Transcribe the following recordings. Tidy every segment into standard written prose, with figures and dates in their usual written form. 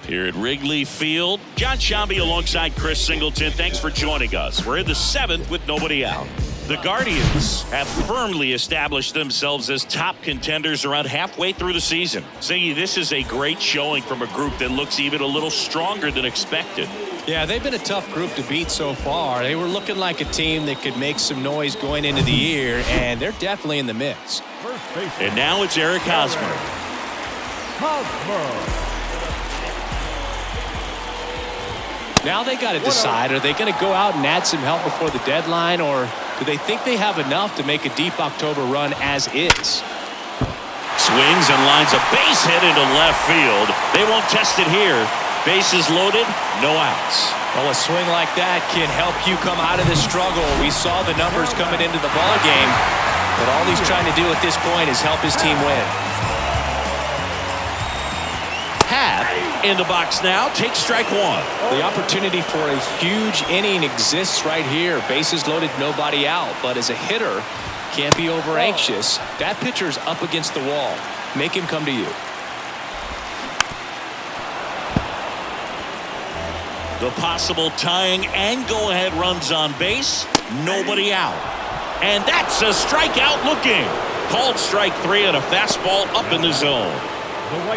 Here at Wrigley Field, John Shambi alongside Chris Singleton. Thanks for joining us. We're in the 7th with nobody out. The Guardians have firmly established themselves as top contenders around halfway through the season. Ziggy, this is a great showing from a group that looks even a little stronger than expected. Yeah, they've been a tough group to beat so far. They were looking like a team that could make some noise going into the year, and they're definitely in the mix. And now it's Eric Hosmer. Now they got to decide, are they going to go out and add some help before the deadline, or do they think they have enough to make a deep October run as is? Swings and lines a base hit into left field. They won't test it here. Bases loaded, no outs. Well, a swing like that can help you come out of this struggle. We saw the numbers coming into the ball game, but all he's trying to do at this point is help his team win. Happ in the box now, takes strike one. The opportunity for a huge inning exists right here. Bases loaded, nobody out. But as a hitter, can't be over anxious. That pitcher's up against the wall. Make him come to you. The possible tying and go-ahead runs on base, nobody out. And that's a strikeout looking. Called strike 3 on a fastball up in the zone.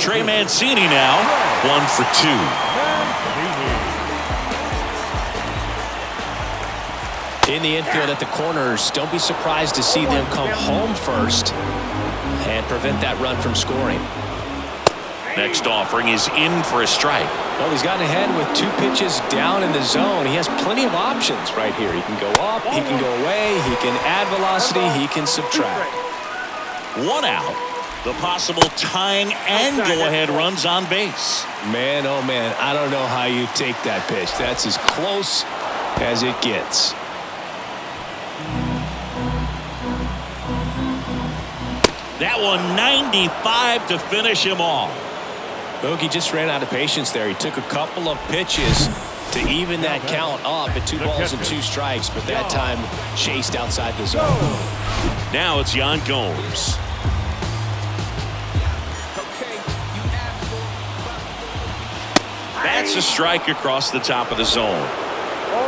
Trey Mancini now, 1 for 2. In the infield at the corners, don't be surprised to see them come home first and prevent that run from scoring. Next offering is in for a strike. Well, he's gotten ahead with 2 pitches down in the zone. He has plenty of options right here. He can go up, he can go away, he can add velocity, he can subtract. 1 out. The possible tying and go-ahead runs on base. Man, oh man, I don't know how you take that pitch. That's as close as it gets. That one 95 to finish him off. Bogey just ran out of patience there. He took a couple of pitches to even that count up at 2 balls and 2 strikes, but that time chased outside the zone. Now it's Yan Gomes. That's a strike across the top of the zone.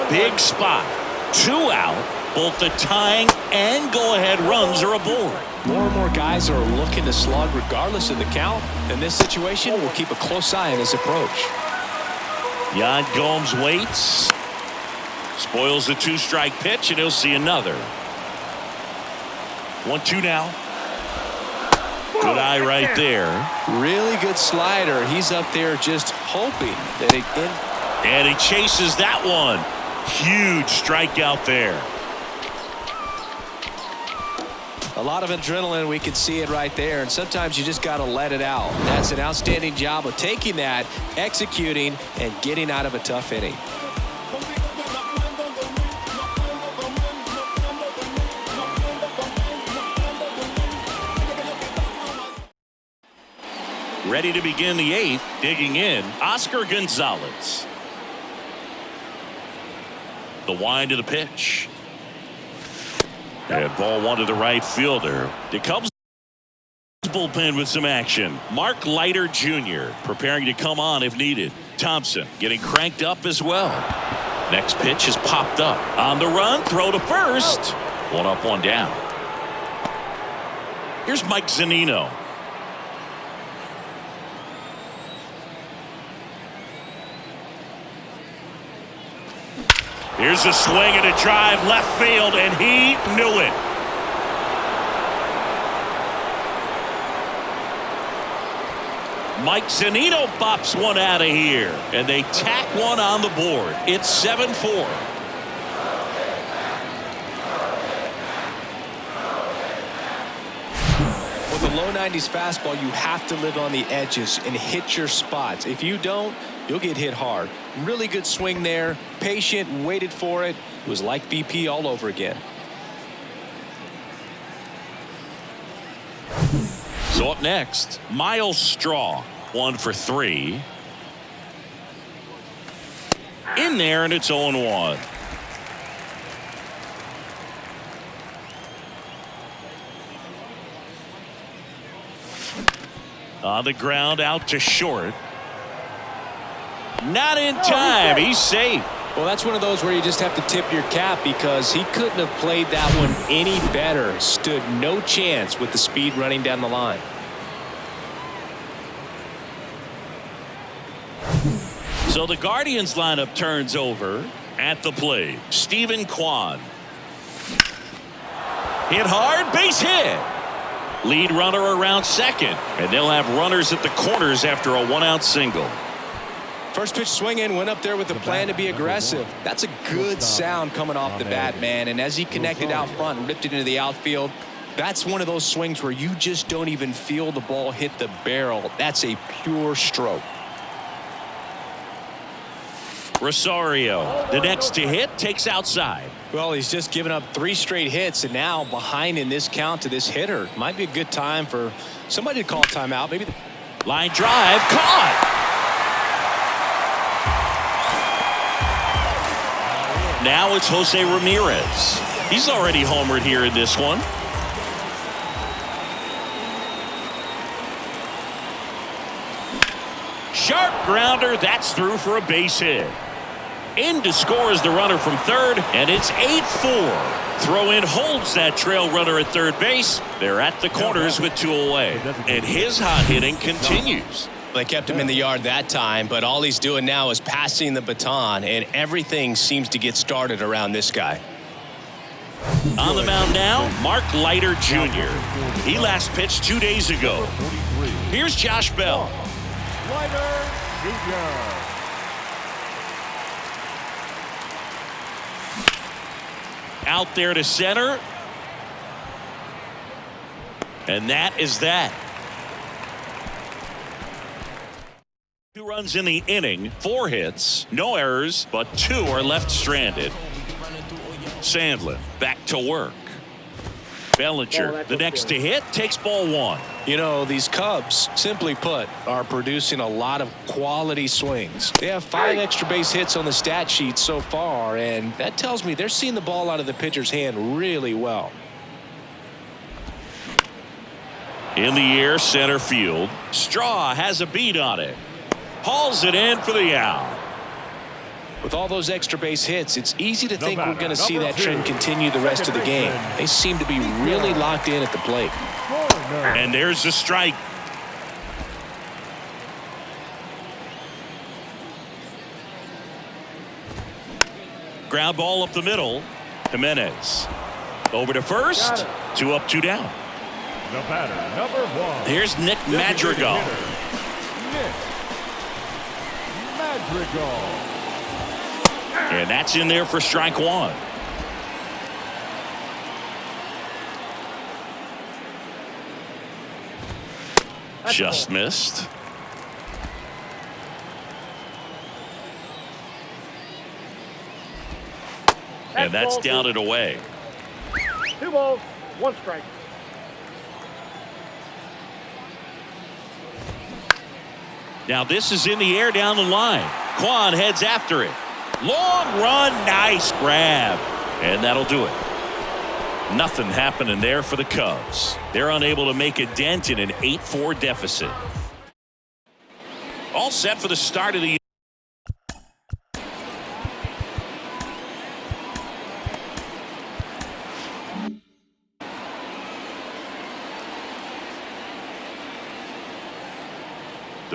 Big spot. 2 out. Both the tying and go-ahead runs are aboard. More and more guys are looking to slug regardless of the count. In this situation, we'll keep a close eye on his approach. Yan Gomes waits. Spoils the 2-strike pitch, and he'll see another. 1-2 now. Good eye right there. Really good slider. He's up there just hoping that it can. And he chases that one. Huge strikeout there. A lot of adrenaline, we can see it right there, and sometimes you just got to let it out. That's an outstanding job of taking that, executing, and getting out of a tough inning. Ready to begin the 8th, digging in, Oscar Gonzalez. The wind of the pitch. And ball 1 to the right fielder. The Cubs bullpen with some action. Mark Leiter Jr. preparing to come on if needed. Thompson getting cranked up as well. Next pitch is popped up. On the run, throw to first. 1 up, 1 down. Here's Mike Zunino. Here's a swing and a drive left field, and he knew it. Mike Zunino bops one out of here, and they tack one on the board. It's 7-4. With a low 90s fastball, you have to live on the edges and hit your spots. If you don't, you'll get hit hard. Really good swing there. Patient, waited for it. It was like BP all over again. So up next, Miles Straw, 1 for 3. In there, and it's 0-1. On the ground, out to short. Not in time. He's safe. Well, that's one of those where you just have to tip your cap because he couldn't have played that one any better. Stood no chance with the speed running down the line. So the Guardians lineup turns over. At the plate, Stephen Kwan. Hit hard, base hit. Lead runner around second, and they'll have runners at the corners after a one-out single. First pitch swinging, went up there with a plan to be aggressive. That's a good sound coming off the bat, man. And as he connected out front and ripped it into the outfield, that's one of those swings where you just don't even feel the ball hit the barrel. That's a pure stroke. Rosario, the next to hit, takes outside. Well, he's just given up 3 straight hits, and now behind in this count to this hitter. Might be a good time for somebody to call timeout. Maybe line drive, caught. Now it's Jose Ramirez. He's already homered here in this one. Sharp grounder, that's through for a base hit. In to score is the runner from third, and it's 8-4. Throw in holds that trail runner at third base. They're at the corners with 2 away, and his hot hitting continues. They kept him in the yard that time, but all he's doing now is passing the baton, and everything seems to get started around this guy. On the mound now, Mark Leiter Jr. He last pitched 2 days ago. Here's Josh Bell. Leiter Jr. Out there to center. And that is that. 2 runs in the inning, 4 hits, no errors, but 2 are left stranded. Sandlin back to work. Bellinger, the next to hit, takes ball 1. You know, these Cubs, simply put, are producing a lot of quality swings. They have 5 extra base hits on the stat sheet so far, and that tells me they're seeing the ball out of the pitcher's hand really well. In the air, center field. Straw has a beat on it. Hauls it in for the out. With all those extra base hits, it's easy to think we're going to see that trend continue the rest of the game. They seem to be really locked in at the plate. And there's a strike. Ground ball up the middle. Jimenez over to first. 2 up, 2 down. The batter, number 1. Here's Nick Madrigal. Nick Madrigal. And that's in there for strike 1. Just missed. And that's down and away. 2 balls, 1 strike. Now this is in the air down the line. Kwan heads after it. Long run, nice grab. And that'll do it. Nothing happening there for the Cubs. They're unable to make a dent in an 8-4 deficit. All set for the start of the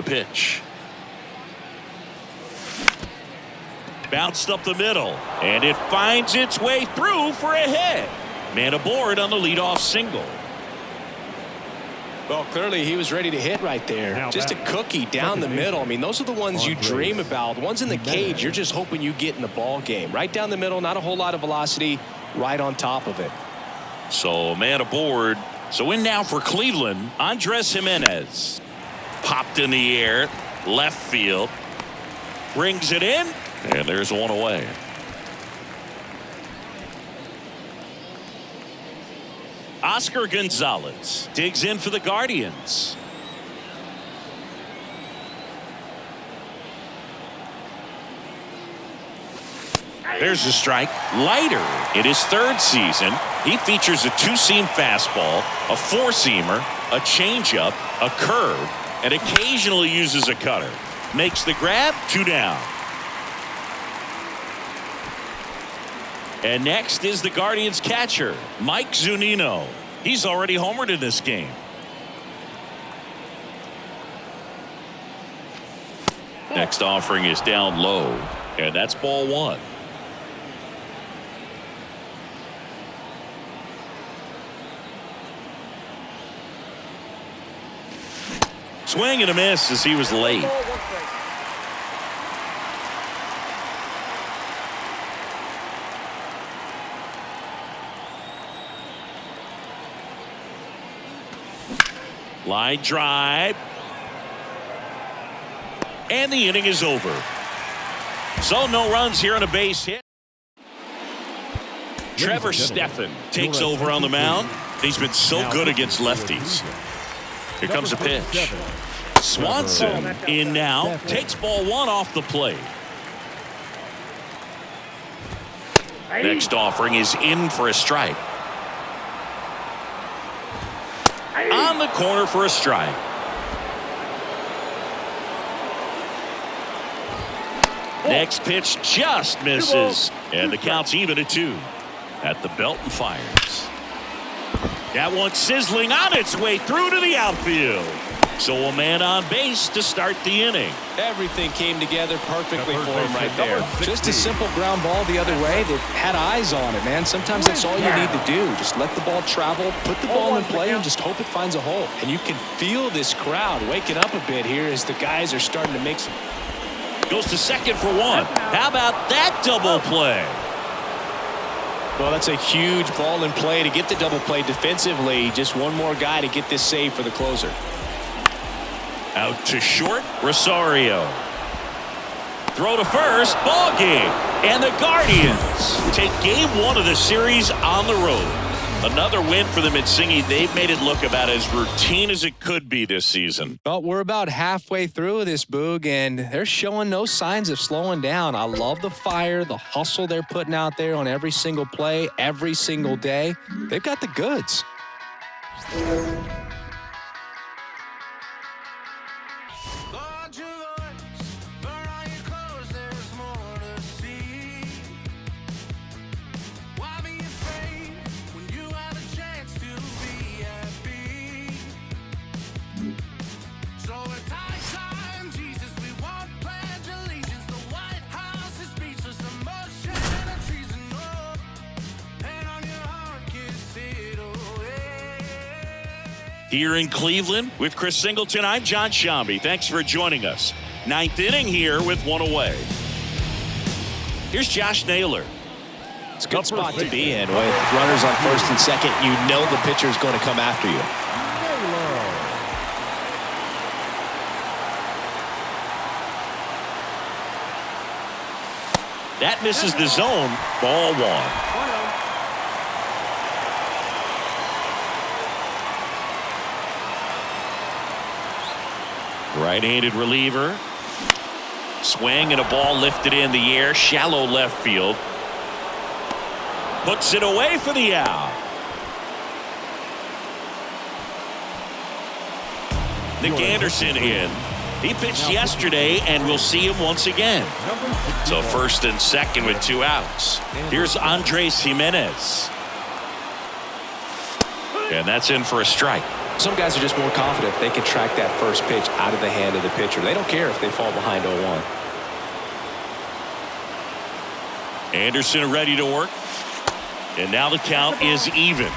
pitch. Bounced up the middle, and it finds its way through for a hit. Man aboard on the leadoff single. Well, clearly he was ready to hit right there. Just a cookie down the middle. I mean, those are the ones you dream about. The ones in the cage, you're just hoping you get in the ball game. Right down the middle, not a whole lot of velocity, right on top of it. So, man aboard. So in now for Cleveland, Andres Jimenez. Popped in the air, left field. Brings it in, and there's 1 away. Oscar Gonzalez digs in for the Guardians. There's a strike. Leiter in his 3rd season. He features a 2-seam fastball, a 4-seamer, a changeup, a curve, and occasionally uses a cutter. makes the grab, 2 down. And next is the Guardians catcher, Mike Zunino. He's already homered in this game. Next offering is down low, and that's ball 1. Swing and a miss as he was late. Line drive. And the inning is over. So no runs here on a base hit. Trevor Stephan takes over on the mound. He's been so good against lefties. Here comes a pitch. Swanson in now. Takes ball 1 off the plate. Next offering is in for a strike. On the corner for a strike. Next pitch just misses. And the count's even at 2. At the belt and fires. That one sizzling on its way through to the outfield. So a man on base to start the inning. Everything came together perfectly for him right there. Just a simple ground ball the other way. They've had eyes on it, man. Sometimes that's all you need to do. Just let the ball travel, put the ball in play, and just hope it finds a hole. And you can feel this crowd waking up a bit here as the guys are starting to make some. Goes to second for 1. How about that double play? Well, that's a huge ball in play to get the double play defensively. Just one more guy to get this save for the closer. Out to short, Rosario. Throw to first, ball game. And the Guardians take game 1 of the series on the road. Another win for them at Singy. They've made it look about as routine as it could be this season. Well, we're about halfway through this, Boog, and they're showing no signs of slowing down. I love the fire, the hustle they're putting out there on every single play, every single day. They've got the goods. Here in Cleveland with Chris Singleton, I'm John Shambi. Thanks for joining us. 9th inning here with 1 away. Here's Josh Naylor. It's a good spot to be in with runners on first and second. You know the pitcher is going to come after you. That misses the zone. Ball 1. Right-handed reliever. Swing and a ball lifted in the air. Shallow left field. Puts it away for the out. Nick Anderson in. He pitched yesterday, and we'll see him once again. So first and second with 2 outs. Here's Andres Jimenez. And that's in for a strike. Some guys are just more confident they can track that first pitch out of the hand of the pitcher. They don't care if they fall behind 0-1. Anderson ready to work. And now the count is even.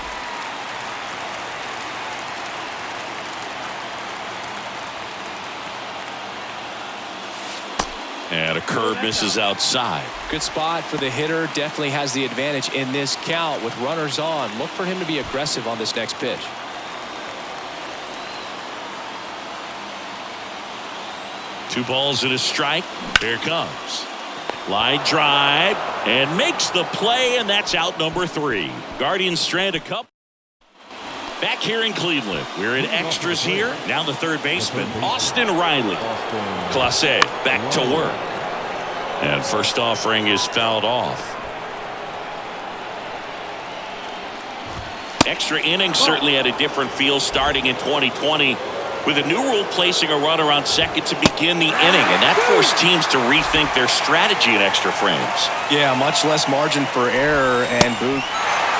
And a curve misses outside. Good spot for the hitter. Definitely has the advantage in this count with runners on. Look for him to be aggressive on this next pitch. Two balls and a strike. Here comes. Line drive and makes the play, and that's out number 3. Guardians strand a couple. Back here in Cleveland, we're in extras here. Now the third baseman, Austin Riley. Clase back to work. And first offering is fouled off. Extra innings certainly had a different feel starting in 2020. with a new rule placing a runner on second to begin the inning, and that forced teams to rethink their strategy in extra frames. Yeah, much less margin for error, and Boog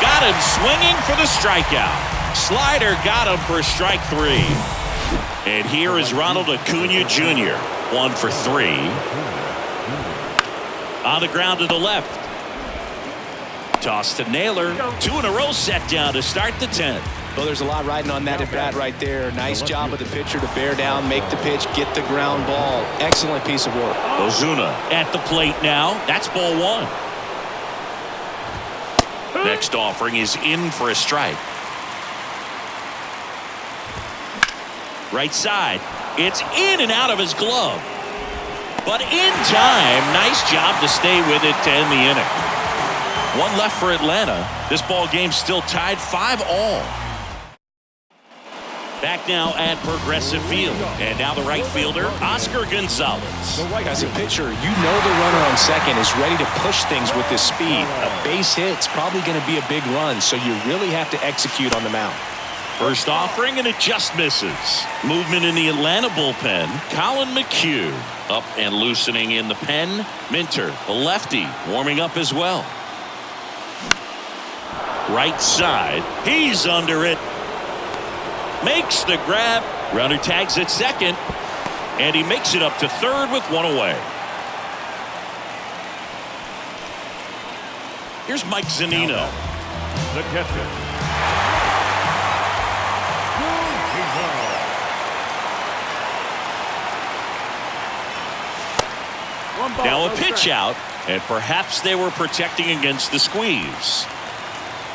got him swinging for the strikeout. Slider got him for strike 3. And here is Ronald Acuna Jr. 1 for 3. On the ground to the left. Toss to Naylor. 2 in a row set down to start the 10th. Well, there's a lot riding on that at bat right there. Nice job of the pitcher to bear down, make the pitch, get the ground ball. Excellent piece of work. Ozuna at the plate now. That's ball 1. Next offering is in for a strike. Right side. It's in and out of his glove. But in time, nice job to stay with it to end the inning. 1 left for Atlanta. This ball game's still tied 5-all. Back now at Progressive Field. And now the right fielder, Oscar Gonzalez. As a pitcher, you know the runner on second is ready to push things with his speed. A base hit's probably going to be a big run, so you really have to execute on the mound. First offering, and it just misses. Movement in the Atlanta bullpen. Colin McHugh up and loosening in the pen. Minter, the lefty, warming up as well. Right side. He's under it. Makes the grab. Runner tags at second. And he makes it up to third with 1 away. Here's Mike Zunino. The catcher. Now a pitch out, and perhaps they were protecting against the squeeze.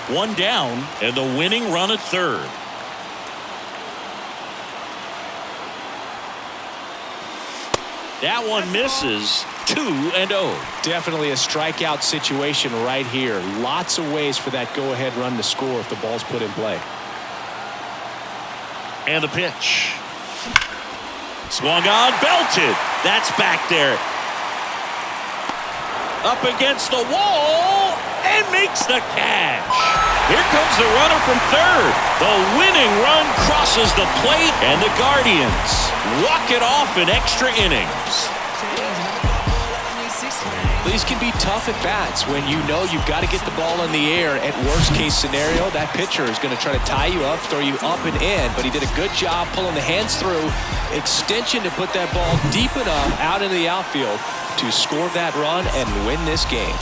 1 down, and the winning run at third. That one misses. 2-0. Definitely a strikeout situation right here. Lots of ways for that go-ahead run to score if the ball's put in play. And the pitch. Swung on, belted. That's back there. Up against the wall and makes the catch. Here comes the runner from third. The winning run crosses the plate, and the Guardians walk it off in extra innings. These can be tough at bats when you know you've got to get the ball in the air. At worst case scenario, that pitcher is going to try to tie you up, throw you up and in, but he did a good job pulling the hands through. Extension to put that ball deep enough out into the outfield to score that run and win this game.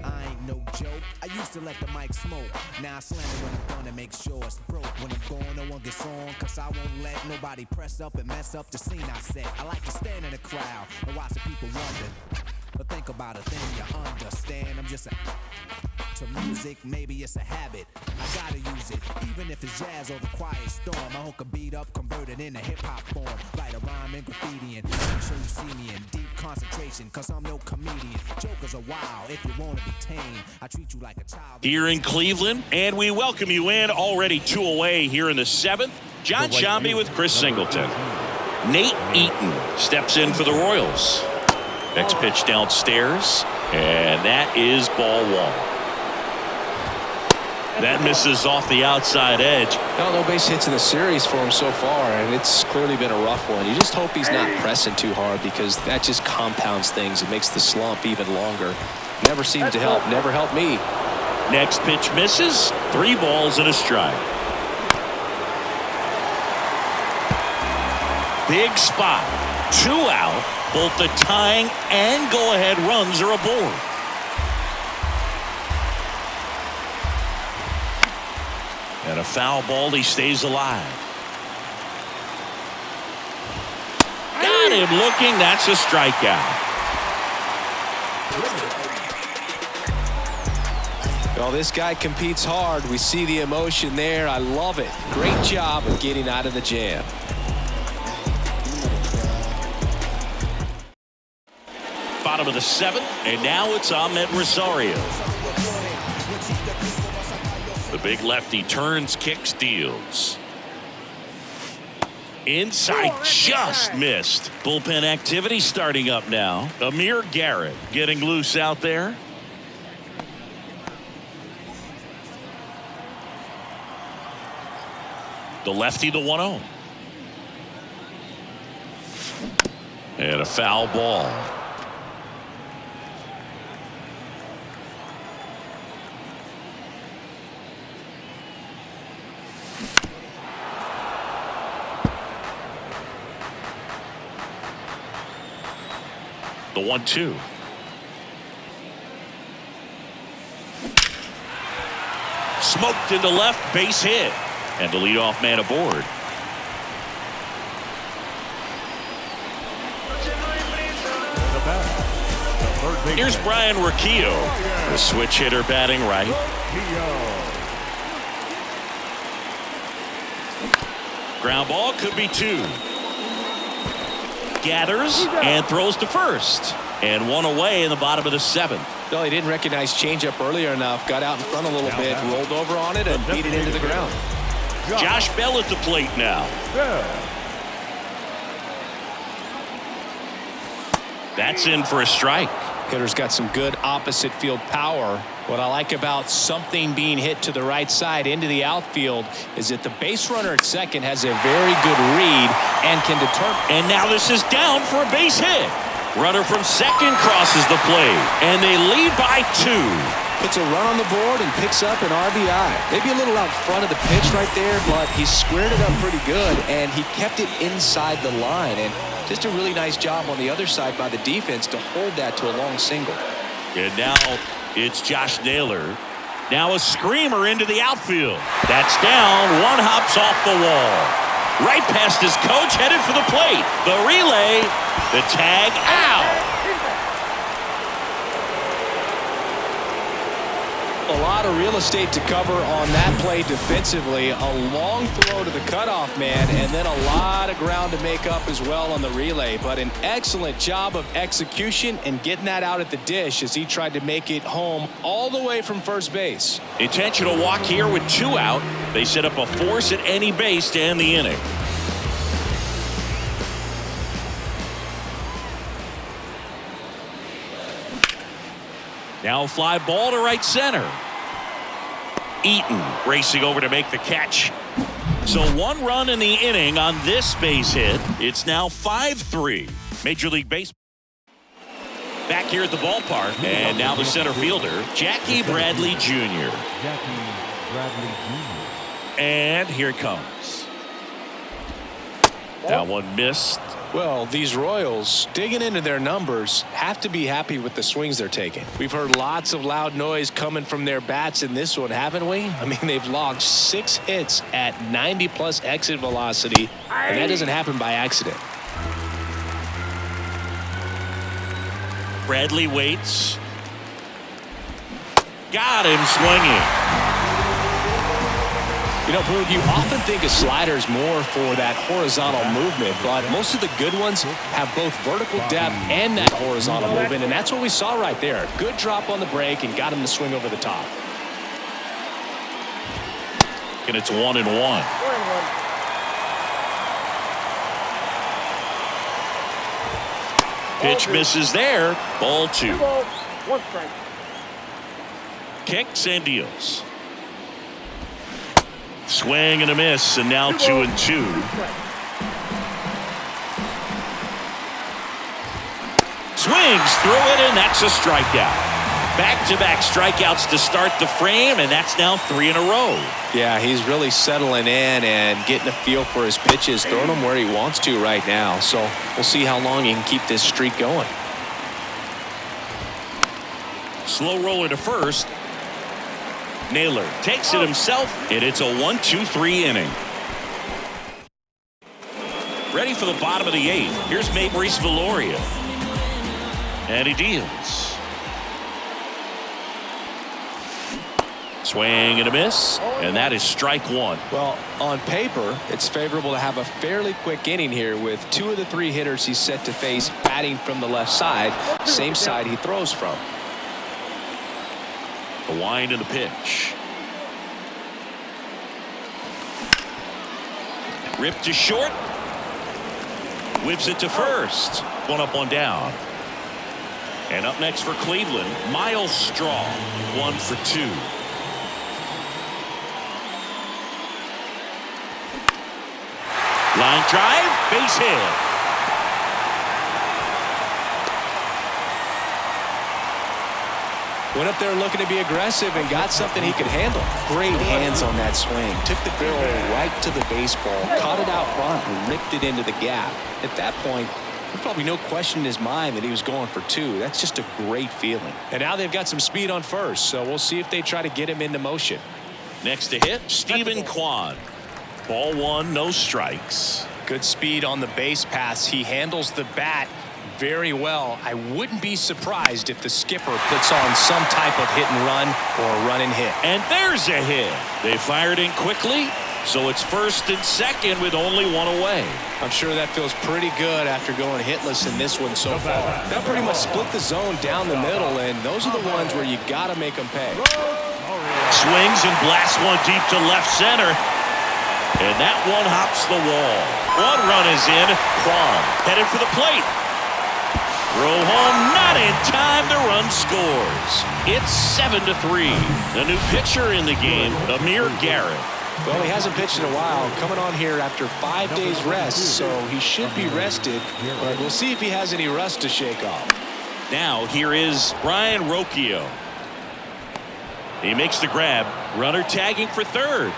I ain't no joke. I used to let the mic smoke. Now I slam it when I'm done and make sure it's broke. When I'm gone, no one gets on, cause I won't let nobody press up and mess up the scene I set. I like to stand in the crowd and watch the people wonder. But think about a thing you understand. I'm just to music, maybe it's a habit. I gotta use it, even if it's jazz or the quiet storm. I hook a beat up, convert it into hip-hop form. Write a rhyme in graffiti and make sure you see me in deep concentration, cause I'm no comedian. Jokers are wild, if you wanna be tame, I treat you like a child. Here in Cleveland, and we welcome you in. Already 2 away here in the 7th. John Shambi with Chris Singleton. Nate Eaton steps in for the Royals. Next pitch downstairs, and that is ball 1. That misses off the outside edge. No base hits in the series for him so far, and it's clearly been a rough one. You just hope he's not pressing too hard, because that just compounds things. It makes the slump even longer. Never seems to help. Never helped me. Next pitch misses. 3 balls and a strike. Big spot. 2 out. Both the tying and go-ahead runs are aboard. And a foul ball, he stays alive. Got him looking. That's a strikeout. Well, this guy competes hard. We see the emotion there. I love it. Great job of getting out of the jam. Bottom of the 7th, and now it's Ahmed Rosario. The Big lefty turns, kicks, deals. Inside, just missed. Bullpen activity starting up now. Amir Garrett getting loose out there. The lefty, the 1-0. And a foul ball. The 1-2. Smoked into left, base hit. And the leadoff man aboard. The batter, the third baseman. Here's Brian Rocchio, the switch hitter batting right. Ground ball, could be 2. Gathers and throws to first. And 1 away in the bottom of the 7th. No, he didn't recognize changeup early enough. Got out in front a little bit, rolled over on it, and beat it into the ground. Josh Bell at the plate now. That's in for a strike. Hitter's got some good opposite field power. What I like about something being hit to the right side into the outfield is that the base runner at second has a very good read and can determine. And now this is down for a base hit. Runner from second crosses the plate, and they lead by 2. Puts a run on the board and picks up an RBI. Maybe a little out front of the pitch right there, but he squared it up pretty good, and he kept it inside the line. And just a really nice job on the other side by the defense to hold that to a long single. And now it's Josh Naylor. Now a screamer into the outfield. That's down. 1 hops off the wall. Right past his coach, headed for the plate. The relay, the tag, out. A lot of real estate to cover on that play defensively. A long throw to the cutoff man, and then a lot of ground to make up as well on the relay. But an excellent job of execution and getting that out at the dish as he tried to make it home all the way from first base. Intentional walk here with 2 out. They set up a force at any base to end the inning. Now a fly ball to right center. Eaton racing over to make the catch. So 1 run in the inning on this base hit. It's now 5-3. Major League Baseball. Back here at the ballpark. And now the center fielder, Jackie Bradley Jr. And here it comes. That one missed. Well, these Royals, digging into their numbers, have to be happy with the swings they're taking. We've heard lots of loud noise coming from their bats in this one, haven't we? I mean, they've logged 6 hits at 90+ exit velocity, and that doesn't happen by accident. Bradley waits. Got him swinging. You know, Boog, you often think of sliders more for that horizontal movement, but most of the good ones have both vertical depth and that horizontal movement, and that's what we saw right there. Good drop on the break and got him to swing over the top. And it's 1-1. Pitch misses there. Ball 2. 1 strike. Kicks and deals. Swing and a miss, and now 2-2. Swings through it, and that's a strikeout. Back-to-back strikeouts to start the frame, and that's now 3 in a row. Yeah, he's really settling in and getting a feel for his pitches, throwing them where he wants to right now. So we'll see how long he can keep this streak going. Slow roller to first. Naylor takes it himself, and it's a 1-2-3 inning. Ready for the bottom of the 8th. Here's Maurice Viloria. And he deals. Swing and a miss, and that is strike 1. Well, on paper, it's favorable to have a fairly quick inning here with 2 of the 3 hitters he's set to face batting from the left side, same side he throws from. The wind and the pitch. Ripped to short. Whips it to first. One up, one down. And up next for Cleveland, Miles Straw. 1 for 2. Line drive, base hit. Went up there looking to be aggressive and got something he could handle. Great hands on that swing. Took the barrel right to the baseball, caught it out front, and ripped it into the gap. At that point, there's probably no question in his mind that he was going for 2. That's just a great feeling. And now they've got some speed on first, so we'll see if they try to get him into motion. Next to hit, Stephen Kwan. Ball 1, no strikes. Good speed on the base paths. He handles the bat very well. I wouldn't be surprised if the skipper puts on some type of hit and run or a run and hit. And there's a hit. They fired in quickly, so it's first and second with only 1 away. I'm sure that feels pretty good after going hitless in this one so far. That pretty much split the zone down the middle, and those are the ones where you got to make them pay. Swings and blasts one deep to left center. And that one hops the wall. 1 run is in. Kwan headed for the plate. Throw home, not in time. The run scores. It's 7-3. The new pitcher in the game, Amir Garrett. Well, he hasn't pitched in a while. Coming on here after 5 days rest, so he should be rested. But we'll see if he has any rust to shake off. Now here is Ryan Rocchio. He makes the grab. Runner tagging for third.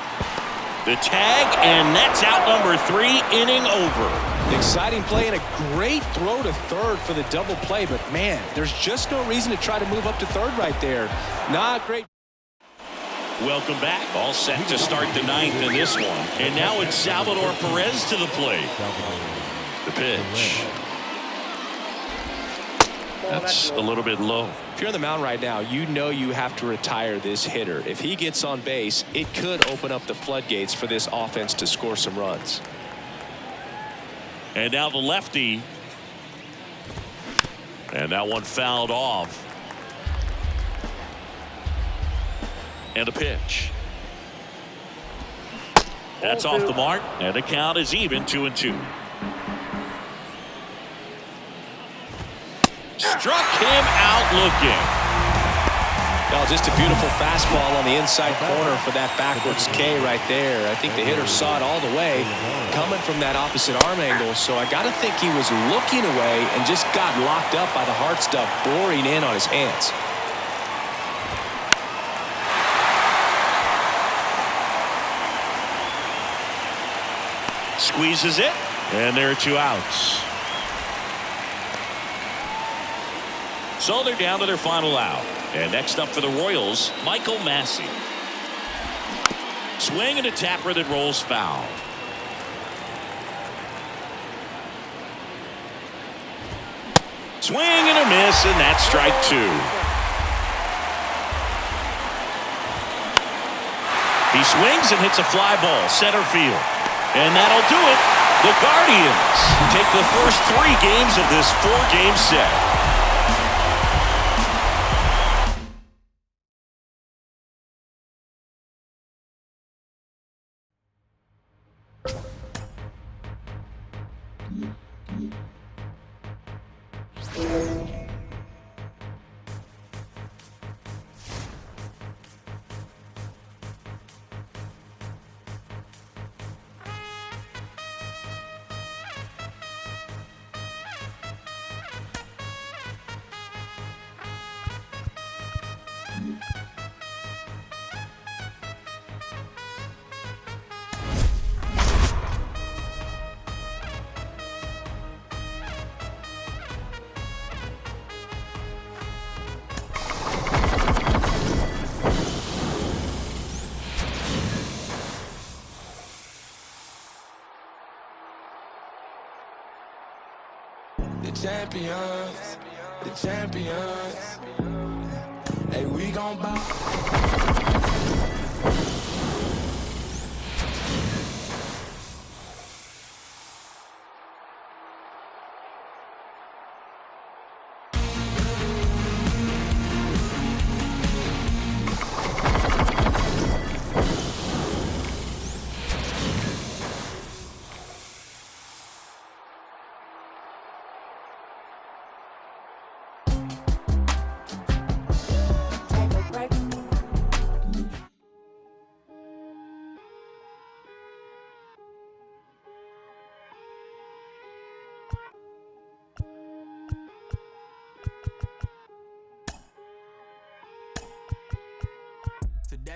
The tag, and that's out number 3, inning over. Exciting play and a great throw to third for the double play, but man, there's just no reason to try to move up to third right there. Not great. Welcome back. All set to start the 9th in this one. And now it's Salvador Perez to the plate. The pitch. That's a little bit low. If you're on the mound right now, you know you have to retire this hitter. If he gets on base, it could open up the floodgates for this offense to score some runs. And now the lefty. And that one fouled off. And a pitch. That's off the mark, and the count is even, 2-2. Struck him out looking. Well, just a beautiful fastball on the inside corner for that backwards K right there. I think the hitter saw it all the way coming from that opposite arm angle, so I got to think he was looking away and just got locked up by the hard stuff boring in on his hands. Squeezes it, and there are 2 outs. So they're down to their final out. And next up for the Royals, Michael Massey. Swing and a tapper that rolls foul. Swing and a miss, and that's strike 2. He swings and hits a fly ball center field. And that'll do it. The Guardians take the first 3 games of this 4-game set. The champions. Hey, we gon' bow.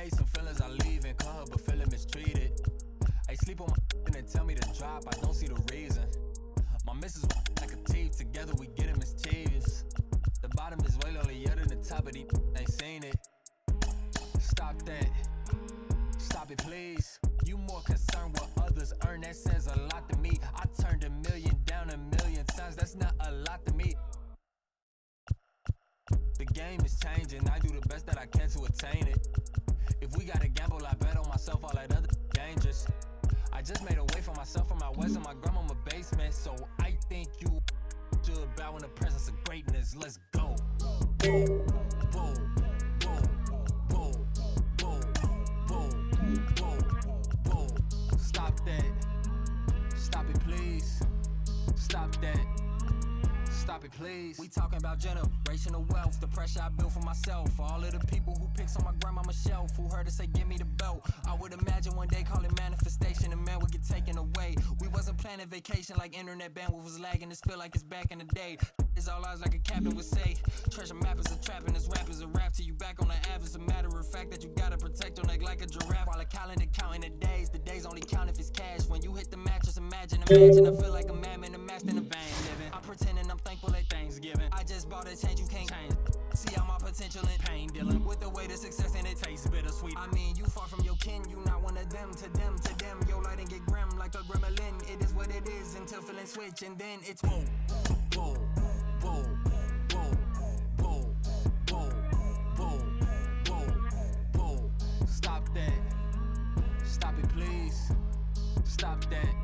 made some feelings I leave and call her, but feeling mistreated. I sleep on my and tell me to drop, I don't see the reason. My missus like a teeth, together we get mischievous. The bottom is way lonelier than the top of these ain't seen it. Stop that, stop it please. You more concerned what others earn, that says a lot to me. I turned $1 million down 1,000,000 times, that's not a lot to me. The game is changing, I do the best that I can to attain it. If we gotta gamble, I bet on myself, all that other dangerous. I just made a way for myself from my west and my grandmama basement. So I think you should bow in the presence of greatness. Let's go. Whoa, whoa, whoa, whoa, whoa, whoa, whoa, whoa. Stop that. Stop it, please. Stop that. Stop it, please. We talking about generational wealth, the pressure I built for myself. For all of the people who picks on my grandmama's shelf, who heard her say, give me the belt. I would imagine one day call it manifestation, and man would get taken away. We wasn't planning vacation like internet bandwidth was lagging. This feel like it's back in the day. It's all ours like a captain would say. Treasure map is a trap and this rap is a rap. Till you back on the app, it's a matter of fact that you gotta protect your neck like a giraffe. While a calendar counting the days only count if it's cash. When you hit the mattress, imagine. I feel like a madman, a master in a van living. I'm pretending I'm thankful at Thanksgiving. I just bought a change you can't change. See all my potential in pain dealing with the way to success and it tastes bittersweet. I mean, you far from your kin, you not one of them. To them, your light and get grim like a gremlin. It is what it is until feeling switch, and then it's whoa, whoa, whoa, whoa, whoa, whoa, whoa, whoa, whoa. Stop that. Stop it, please. Stop that.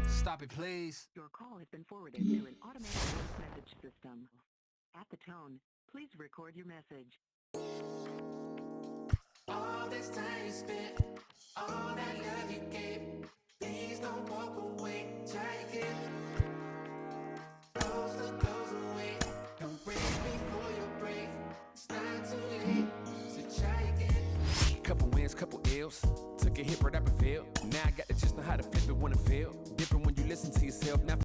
Stop it, please. Your call has been forwarded to an automatic voice message system. At the tone, please record your message. All this time you spent, all that love you gave, please don't walk away, try again. Goes away, don't break before you break, it's not too late, so try again. Couple wins, couple ills, took a hit right up and failed. Now I got to just know how to flip it when it failed. Different when you listen to yourself, now